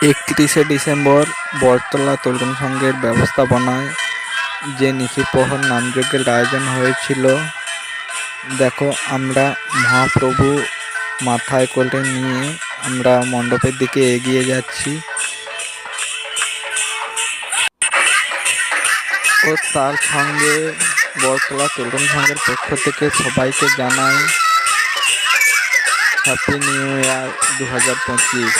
31শে December বটতলা তরুণ সংঘের ব্যবস্থাপনায় যে নিশিপ্রহর নামযজ্ঞের আয়োজন হয়েছিল। দেখো, আমরা মহাপ্রভু মাথায় করে নিয়ে আমরা মণ্ডপের দিকে এগিয়ে যাচ্ছি ও তার সঙ্গে বটতলা তরুণ সংঘের পক্ষ থেকে সবাইকে জানাই হ্যাপি নিউ ইয়ার 2025।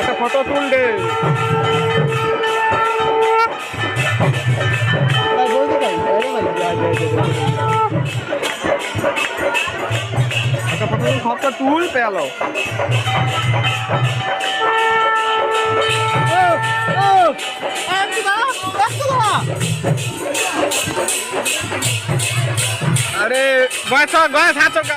একটা ফটো তুল দে। একটা ফটো সবটা তুল পেলো। আরে বয়স হাত